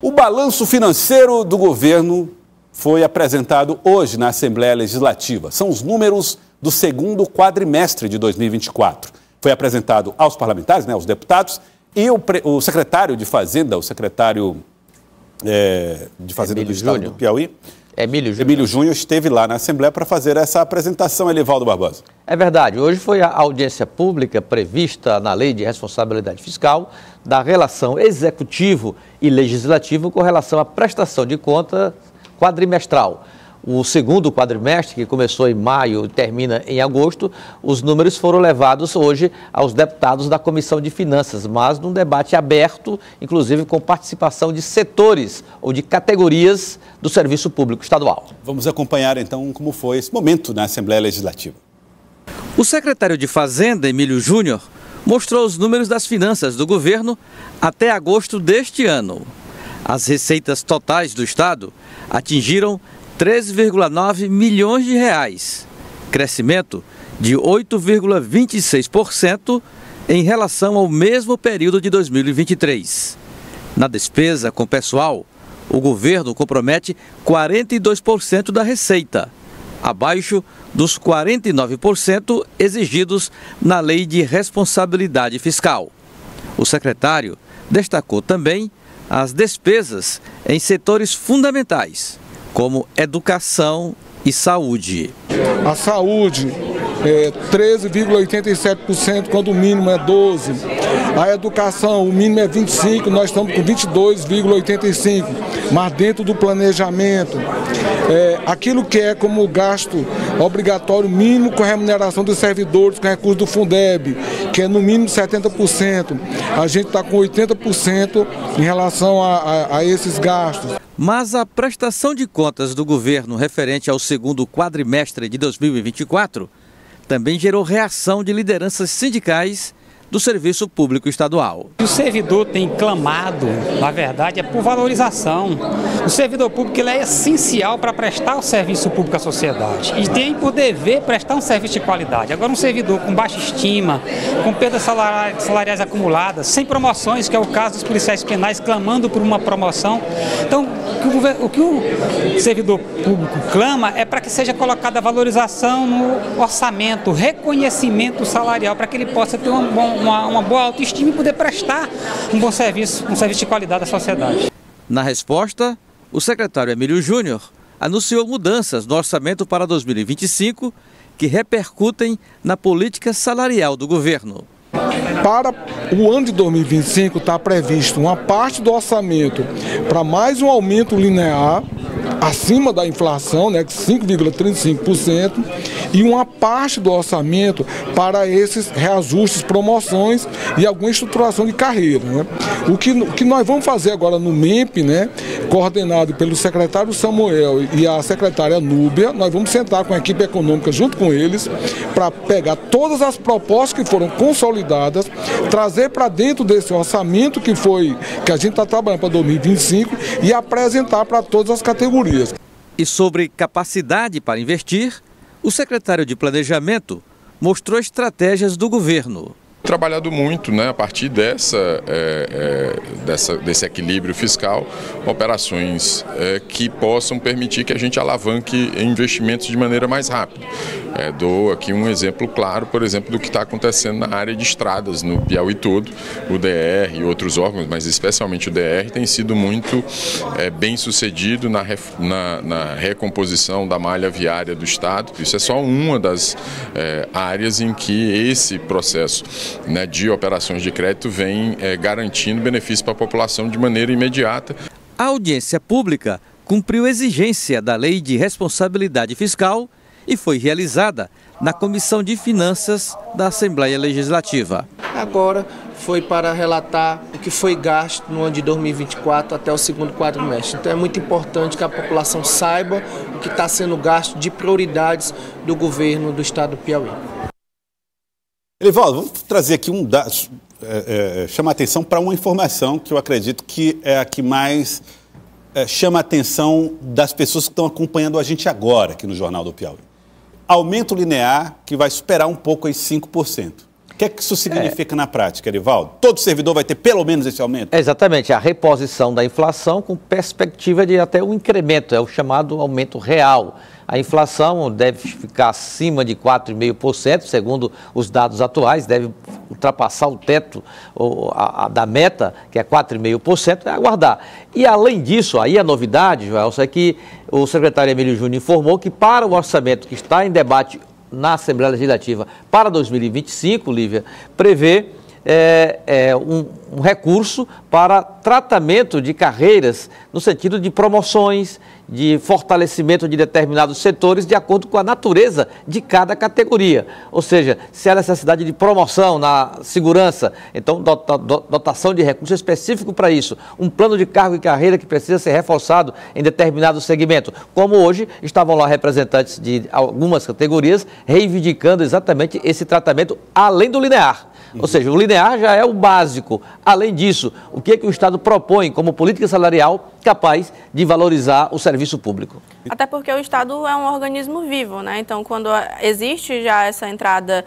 O balanço financeiro do governo foi apresentado hoje na Assembleia Legislativa. São os números do segundo quadrimestre de 2024. Foi apresentado aos parlamentares, aos deputados, e o secretário de Fazenda, o secretário de Fazenda do Estado do Piauí, Emílio Júnior, esteve lá na Assembleia para fazer essa apresentação, Elivaldo Barbosa. É verdade. Hoje foi a audiência pública prevista na Lei de Responsabilidade Fiscal da relação executivo e legislativo com relação à prestação de conta quadrimestral. O segundo quadrimestre, que começou em maio e termina em agosto, os números foram levados hoje aos deputados da Comissão de Finanças, mas num debate aberto, inclusive com participação de setores ou de categorias do Serviço Público Estadual. Vamos acompanhar então como foi esse momento na Assembleia Legislativa. O secretário de Fazenda, Emílio Júnior, mostrou os números das finanças do governo até agosto deste ano. As receitas totais do Estado atingiram 13,9 milhões de reais, crescimento de 8,26% em relação ao mesmo período de 2023. Na despesa com pessoal, o governo compromete 42% da receita, abaixo dos 49% exigidos na Lei de Responsabilidade Fiscal. O secretário destacou também as despesas em setores fundamentais, como educação e saúde. A saúde é 13,87%, quando o mínimo é 12%. A educação, o mínimo é 25%, nós estamos com 22,85%, mas dentro do planejamento. Aquilo que é como gasto obrigatório mínimo com remuneração dos servidores, com recurso do Fundeb, que é no mínimo 70%. A gente está com 80% em relação a esses gastos. Mas a prestação de contas do governo referente ao segundo quadrimestre de 2024 também gerou reação de lideranças sindicais do Serviço Público Estadual. O servidor tem clamado, na verdade, por valorização. O servidor público ele é essencial para prestar o serviço público à sociedade e tem por dever prestar um serviço de qualidade. Agora, um servidor com baixa estima, com perdas salariais acumuladas, sem promoções, que é o caso dos policiais penais clamando por uma promoção. Então, o que o servidor público clama é para que seja colocada a valorização no orçamento, reconhecimento salarial, para que ele possa ter uma boa autoestima e poder prestar um bom serviço, um serviço de qualidade à sociedade. Na resposta, o secretário Emílio Júnior anunciou mudanças no orçamento para 2025 que repercutem na política salarial do governo. Para o ano de 2025 está previsto uma parte do orçamento para mais um aumento linear acima da inflação, né, 5,35%, e uma parte do orçamento para esses reajustes, promoções e alguma estruturação de carreira. Né? O que nós vamos fazer agora no MEMP, né, coordenado pelo secretário Samuel e a secretária Núbia, nós vamos sentar com a equipe econômica junto com eles para pegar todas as propostas que foram consolidadas, trazer para dentro desse orçamento que a gente está trabalhando para 2025 e apresentar para todas as categorias. E sobre capacidade para investir, o secretário de Planejamento mostrou estratégias do governo. Trabalhado muito, né, a partir desse equilíbrio fiscal, operações que possam permitir que a gente alavanque investimentos de maneira mais rápida. Dou aqui um exemplo claro, por exemplo, do que está acontecendo na área de estradas no Piauí todo. O DR e outros órgãos, mas especialmente o DR, tem sido muito bem sucedido na recomposição da malha viária do Estado. Isso é só uma das áreas em que esse processo, né, de operações de crédito vem garantindo benefício para a população de maneira imediata. A audiência pública cumpriu exigência da Lei de Responsabilidade Fiscal e foi realizada na Comissão de Finanças da Assembleia Legislativa. Agora foi para relatar o que foi gasto no ano de 2024 até o segundo quadrimestre. Então é muito importante que a população saiba o que está sendo gasto de prioridades do governo do Estado do Piauí. Elivaldo, vamos trazer aqui um dado, chama a atenção para uma informação que eu acredito que é a que mais chama a atenção das pessoas que estão acompanhando a gente agora aqui no Jornal do Piauí. Aumento linear que vai superar um pouco aí 5%. que é que isso significa na prática, Erivaldo? Todo servidor vai ter pelo menos esse aumento? Exatamente, a reposição da inflação com perspectiva de até um incremento, é o chamado aumento real. A inflação deve ficar acima de 4,5%, segundo os dados atuais, deve ultrapassar o teto da meta, que é 4,5%, é aguardar. E além disso, aí a novidade, Joelson, é que o secretário Emílio Júnior informou que para o orçamento que está em debate na Assembleia Legislativa para 2025, Lívia, prevê um recurso para tratamento de carreiras no sentido de promoções, de fortalecimento de determinados setores de acordo com a natureza de cada categoria. Ou seja, se há necessidade de promoção na segurança, então dotação de recurso específico para isso. Um plano de cargo e carreira que precisa ser reforçado em determinado segmento. Como hoje estavam lá representantes de algumas categorias reivindicando exatamente esse tratamento além do linear. Ou seja, o linear já é o básico. Além disso, o que o Estado propõe como política salarial capaz de valorizar o serviço público? Até porque o Estado é um organismo vivo, né? Então, quando existe já essa entrada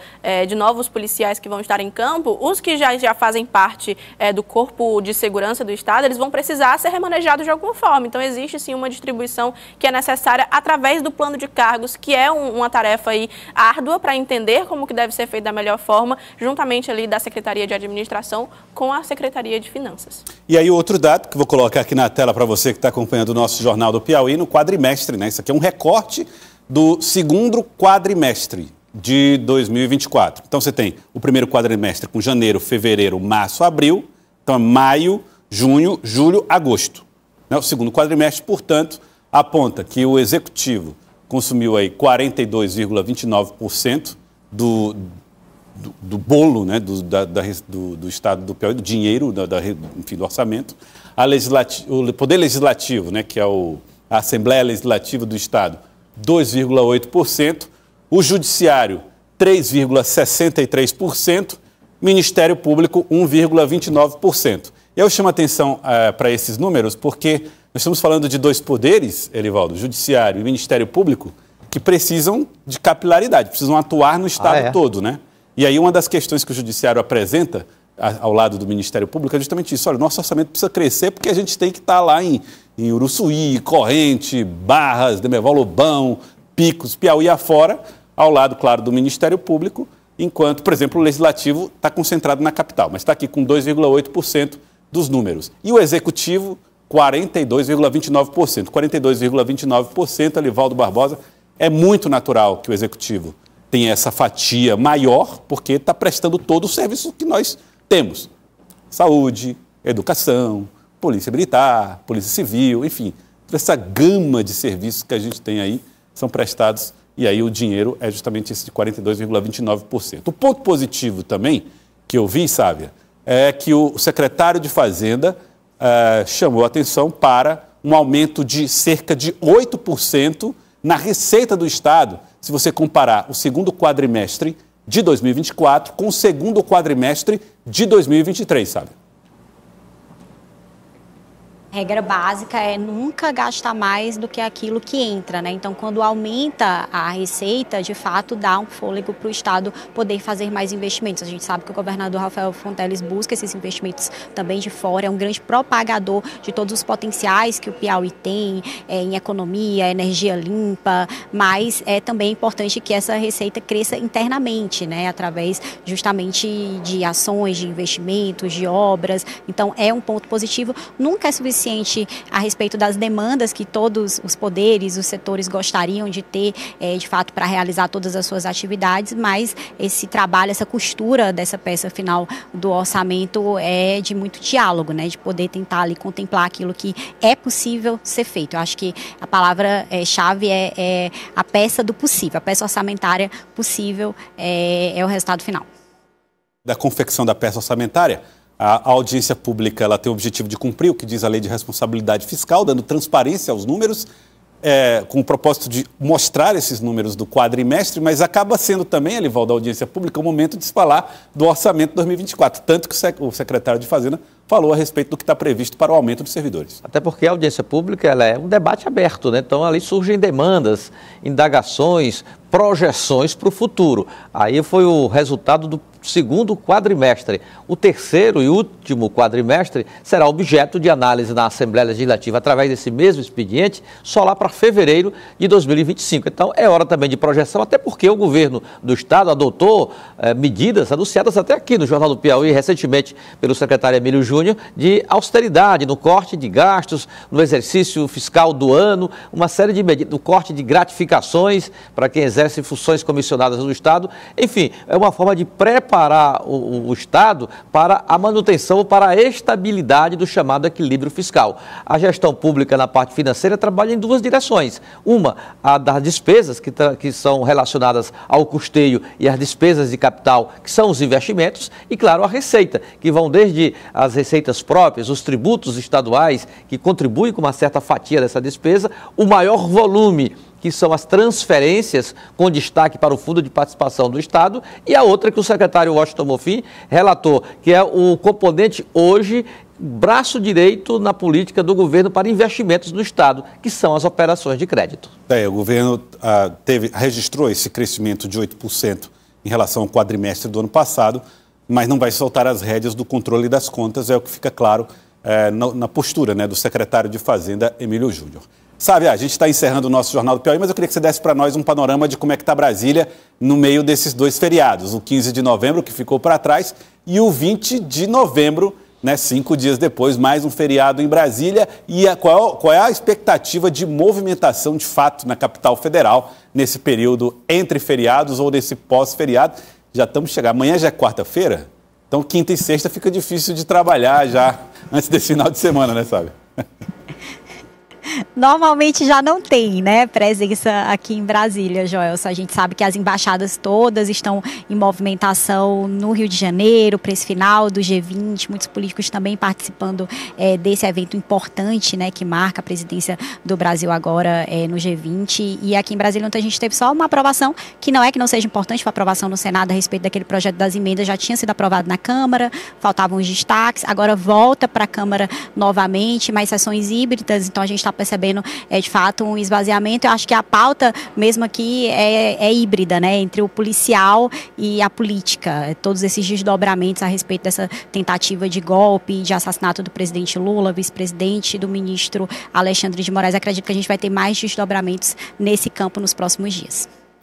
de novos policiais que vão estar em campo, os que já fazem parte do corpo de segurança do Estado, eles vão precisar ser remanejados de alguma forma. Então, existe sim uma distribuição que é necessária através do plano de cargos, que é uma tarefa aí árdua para entender como que deve ser feito da melhor forma, juntamente ali da Secretaria de Administração com a Secretaria de Finanças. E aí outro dado que vou colocar aqui na tela para você que está acompanhando o nosso Jornal do Piauí, no quadrimestre, né? Isso aqui é um recorte do segundo quadrimestre de 2024. Então você tem o primeiro quadrimestre com janeiro, fevereiro, março, abril, então é maio, junho, julho, agosto. Né? O segundo quadrimestre, portanto, aponta que o Executivo consumiu aí 42,29% do bolo, né, do Estado do Piauí, do dinheiro, enfim, do orçamento. O Poder Legislativo, né, que é a Assembleia Legislativa do Estado, 2,8%. O Judiciário, 3,63%. Ministério Público, 1,29%. E eu chamo a atenção para esses números porque nós estamos falando de dois poderes, Erivaldo, Judiciário e Ministério Público, que precisam de capilaridade, precisam atuar no Estado todo, né? E aí uma das questões que o Judiciário apresenta ao lado do Ministério Público é justamente isso. Olha, nosso orçamento precisa crescer porque a gente tem que estar lá em Uruçuí, Corrente, Barras, Demerval, Lobão, Picos, Piauí afora, ao lado, claro, do Ministério Público, enquanto, por exemplo, o Legislativo está concentrado na capital, mas está aqui com 2,8% dos números. E o Executivo, 42,29%. 42,29%, Elivaldo Barbosa, é muito natural que o Executivo tem essa fatia maior, porque está prestando todo o serviço que nós temos. Saúde, educação, polícia militar, polícia civil, enfim. Toda essa gama de serviços que a gente tem aí são prestados e aí o dinheiro é justamente esse de 42,29%. O ponto positivo também, que eu vi, Sávia, é que o secretário de Fazenda chamou a atenção para um aumento de cerca de 8% na receita do Estado, se você comparar o segundo quadrimestre de 2024 com o segundo quadrimestre de 2023, sabe? A regra básica é nunca gastar mais do que aquilo que entra, né? Então, quando aumenta a receita, de fato, dá um fôlego para o Estado poder fazer mais investimentos. A gente sabe que o governador Rafael Fonteles busca esses investimentos também de fora, é um grande propagador de todos os potenciais que o Piauí tem em economia, energia limpa, mas é também importante que essa receita cresça internamente, né? Através justamente de ações, de investimentos, de obras. Então, é um ponto positivo. Nunca é suficiente a respeito das demandas que todos os poderes, os setores gostariam de ter, de fato, para realizar todas as suas atividades, mas esse trabalho, essa costura dessa peça final do orçamento é de muito diálogo, né? De poder tentar ali contemplar aquilo que é possível ser feito. Eu acho que a palavra-chave é a peça do possível, a peça orçamentária possível é o resultado final. Da confecção da peça orçamentária, a audiência pública ela tem o objetivo de cumprir o que diz a Lei de Responsabilidade Fiscal, dando transparência aos números, com o propósito de mostrar esses números do quadrimestre, mas acaba sendo também, Elivaldo, da audiência pública, o momento de se falar do orçamento 2024. Tanto que o secretário de Fazenda falou a respeito do que está previsto para o aumento dos servidores. Até porque a audiência pública ela é um debate aberto, né? Então ali surgem demandas, indagações, projeções para o futuro. Aí foi o resultado do segundo quadrimestre. O terceiro e último quadrimestre será objeto de análise na Assembleia Legislativa através desse mesmo expediente, só lá para fevereiro de 2025. Então é hora também de projeção, até porque o governo do Estado adotou medidas anunciadas até aqui no Jornal do Piauí, recentemente pelo secretário Emílio Júnior, de austeridade no corte de gastos, no exercício fiscal do ano, uma série de medidas, no corte de gratificações para quem exerce funções comissionadas no Estado. Enfim, é uma forma de preparar o Estado para a manutenção, para a estabilidade do chamado equilíbrio fiscal. A gestão pública na parte financeira trabalha em duas direções. Uma, a das despesas, que são relacionadas ao custeio, e as despesas de capital, que são os investimentos, e, claro, a receita, que vão desde as receitas próprias, os tributos estaduais, que contribuem com uma certa fatia dessa despesa, o maior volume, que são as transferências com destaque para o Fundo de Participação do Estado, e a outra que o secretário Washington Bonfim relatou, que é o componente hoje, braço direito na política do governo para investimentos no Estado, que são as operações de crédito. O governo registrou esse crescimento de 8% em relação ao quadrimestre do ano passado, mas não vai soltar as rédeas do controle das contas, é o que fica claro na postura, né, do secretário de Fazenda, Emílio Júnior. Sabe, a gente está encerrando o nosso Jornal do Piauí, mas eu queria que você desse para nós um panorama de como é que está Brasília no meio desses dois feriados, o 15 de novembro, que ficou para trás, e o 20 de novembro, né, 5 dias depois, mais um feriado em Brasília. E qual é a expectativa de movimentação de fato na capital federal nesse período entre feriados ou nesse pós-feriado? Já estamos chegando, amanhã já é quarta-feira, então quinta e sexta fica difícil de trabalhar já antes desse final de semana, né, sabe? Normalmente já não tem, né, presença aqui em Brasília, Joelson. A gente sabe que as embaixadas todas estão em movimentação no Rio de Janeiro para esse final do G20, muitos políticos também participando desse evento importante, né, que marca a presidência do Brasil agora no G20. E aqui em Brasília, ontem a gente teve só uma aprovação, que não é que não seja importante, foi a aprovação no Senado a respeito daquele projeto das emendas, já tinha sido aprovado na Câmara, faltavam os destaques, agora volta para a Câmara novamente, mais sessões híbridas, então a gente está percebendo de fato um esvaziamento. Eu acho que a pauta mesmo aqui é híbrida, né, entre o policial e a política, todos esses desdobramentos a respeito dessa tentativa de golpe, de assassinato do presidente Lula, vice-presidente, do ministro Alexandre de Moraes. Acredito que a gente vai ter mais desdobramentos nesse campo nos próximos dias.